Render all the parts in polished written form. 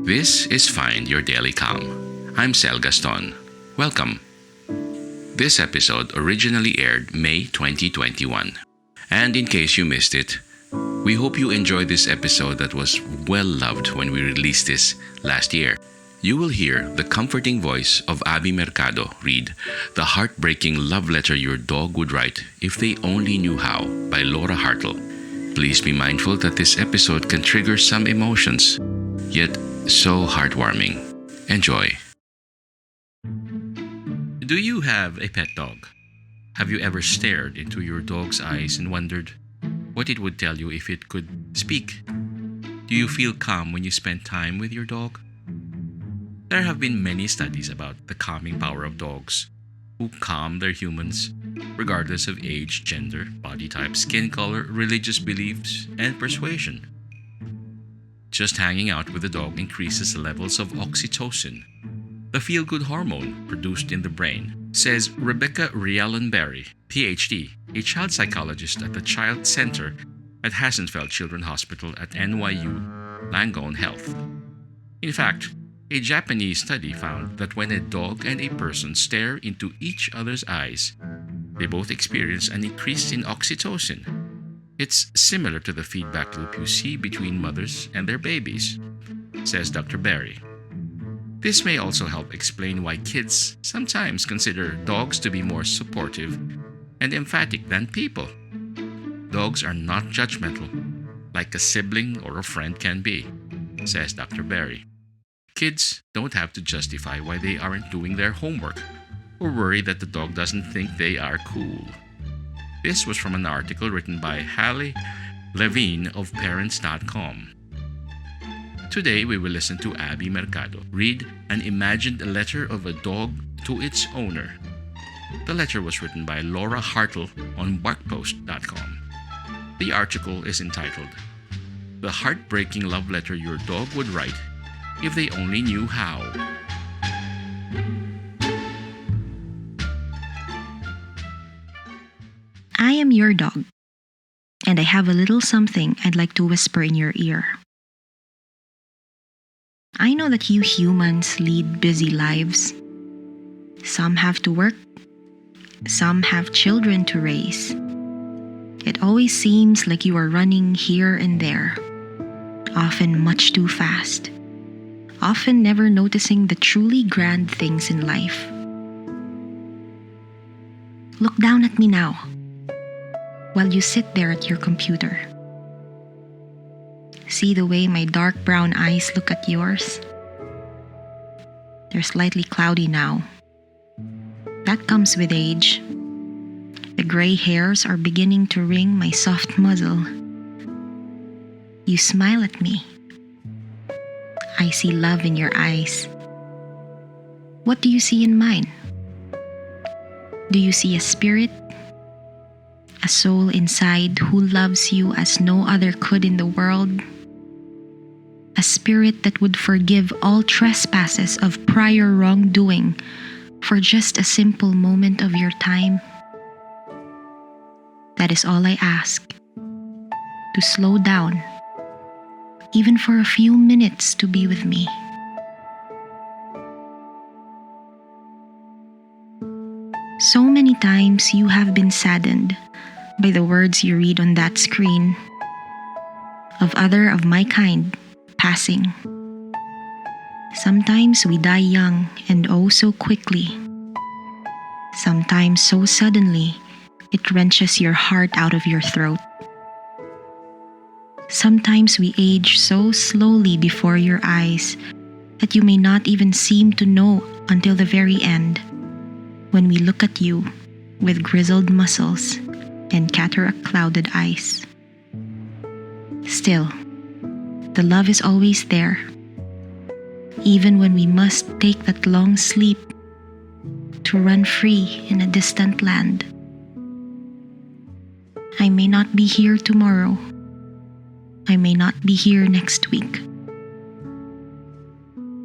This is Find Your Daily Calm. I'm Sel Gaston. Welcome. This episode originally aired May 2021. And in case you missed it, we hope you enjoyed this episode that was well loved when we released this last year. You will hear the comforting voice of Abby Mercado read The Heartbreaking Love Letter Your Dog Would Write If They Only Knew How by Laura Hartle. Please be mindful that this episode can trigger some emotions, yet so heartwarming. Enjoy. Do you have a pet dog? Have you ever stared into your dog's eyes and wondered what it would tell you if it could speak? Do you feel calm when you spend time with your dog? There have been many studies about the calming power of dogs who calm their humans regardless of age, gender, body type, skin color, religious beliefs, and persuasion. Just hanging out with a dog increases the levels of oxytocin, the feel-good hormone produced in the brain, says Rebecca Riallen-Berry, PhD, a child psychologist at the Child Center at Hassenfeld Children's Hospital at NYU Langone Health. In fact, a Japanese study found that when a dog and a person stare into each other's eyes, they both experience an increase in oxytocin. It's similar to the feedback loop you see between mothers and their babies, says Dr. Berry. This may also help explain why kids sometimes consider dogs to be more supportive and emphatic than people. Dogs are not judgmental, like a sibling or a friend can be, says Dr. Berry. Kids don't have to justify why they aren't doing their homework or worry that the dog doesn't think they are cool. This was from an article written by Hallie Levine of Parents.com. Today we will listen to Abby Mercado read an imagined letter of a dog to its owner. The letter was written by Laura Hartle on barkpost.com. The article is entitled The Heartbreaking Love Letter Your Dog Would Write If They Only Knew How. I am your dog, and I have a little something I'd like to whisper in your ear. I know that you humans lead busy lives. Some have to work, some have children to raise. It always seems like you are running here and there, often much too fast, often never noticing the truly grand things in life. Look down at me now, while you sit there at your computer. See the way my dark brown eyes look at yours? They're slightly cloudy now. That comes with age. The gray hairs are beginning to ring my soft muzzle. You smile at me. I see love in your eyes. What do you see in mine? Do you see a spirit? A soul inside who loves you as no other could in the world? A spirit that would forgive all trespasses of prior wrongdoing for just a simple moment of your time? That is all I ask. To slow down, even for a few minutes, to be with me. So many times you have been saddened by the words you read on that screen of other of my kind passing. Sometimes we die young and oh so quickly. Sometimes so suddenly it wrenches your heart out of your throat. Sometimes we age so slowly before your eyes that you may not even seem to know until the very end, when we look at you with grizzled muscles and cataract-clouded eyes. Still, the love is always there, even when we must take that long sleep to run free in a distant land. I may not be here tomorrow. I may not be here next week.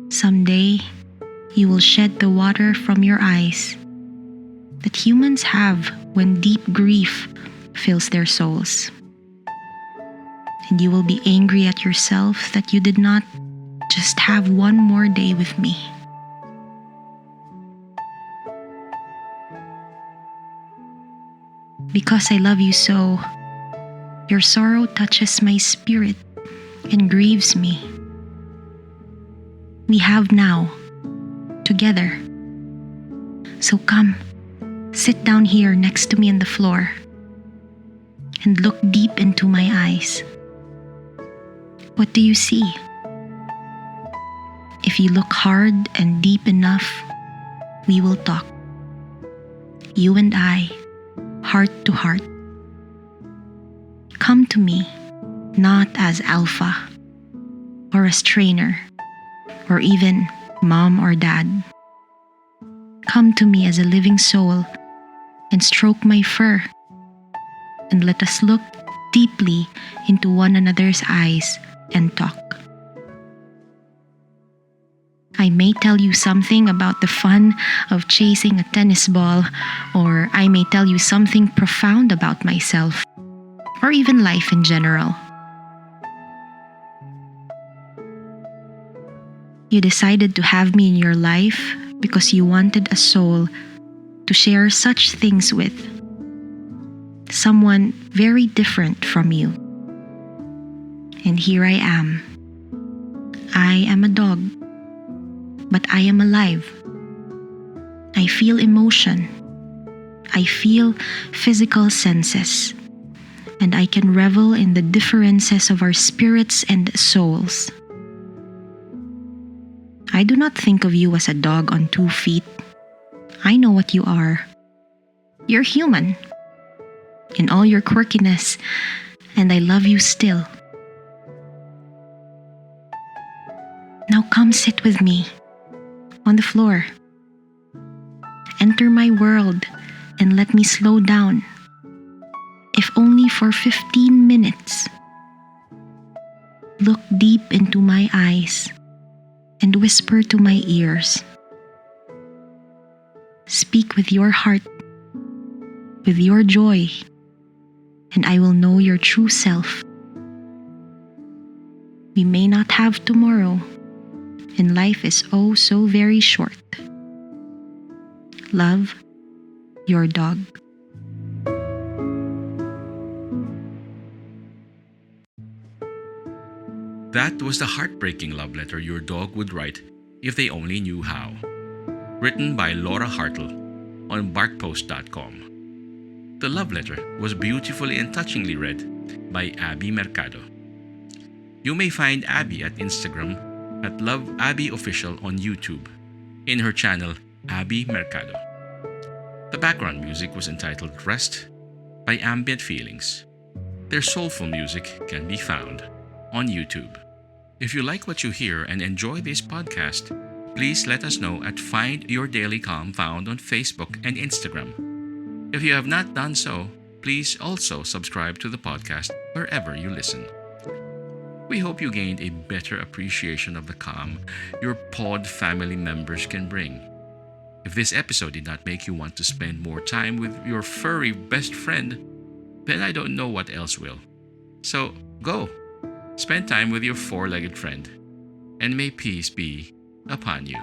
Someday, you will shed the water from your eyes that humans have when deep grief fills their souls. And you will be angry at yourself that you did not just have one more day with me. Because I love you so, your sorrow touches my spirit and grieves me. We have now, together. So come, sit down here next to me on the floor and look deep into my eyes. What do you see? If you look hard and deep enough, we will talk. You and I, heart to heart. Come to me, not as alpha, or as trainer, or even mom or dad. Come to me as a living soul and stroke my fur, and let us look deeply into one another's eyes and talk. I may tell you something about the fun of chasing a tennis ball, or I may tell you something profound about myself, or even life in general. You decided to have me in your life because you wanted a soul to share such things with. Someone very different from you. And here I am. I am a dog, but I am alive. I feel emotion. I feel physical senses. And I can revel in the differences of our spirits and souls. I do not think of you as a dog on 2 feet. I know what you are. You're human in all your quirkiness, and I love you still. Now come sit with me on the floor. Enter my world and let me slow down, if only for 15 minutes. Look deep into my eyes and whisper to my ears. Speak with your heart, with your joy, and I will know your true self. We may not have tomorrow, and life is oh so very short. Love, your dog. That was the heartbreaking love letter your dog would write if they only knew how. Written by Laura Hartle on barkpost.com. The love letter was beautifully and touchingly read by Abby Mercado. You may find Abby at Instagram at LoveAbbyOfficial on YouTube, in her channel Abby Mercado. The background music was entitled Rest by Ambient Feelings. Their soulful music can be found on YouTube. If you like what you hear and enjoy this podcast, please let us know at Find Your Daily Calm found on Facebook and Instagram. If you have not done so, please also subscribe to the podcast wherever you listen. We hope you gained a better appreciation of the calm your pod family members can bring. If this episode did not make you want to spend more time with your furry best friend, then I don't know what else will. So go, spend time with your four-legged friend, and may peace be upon you.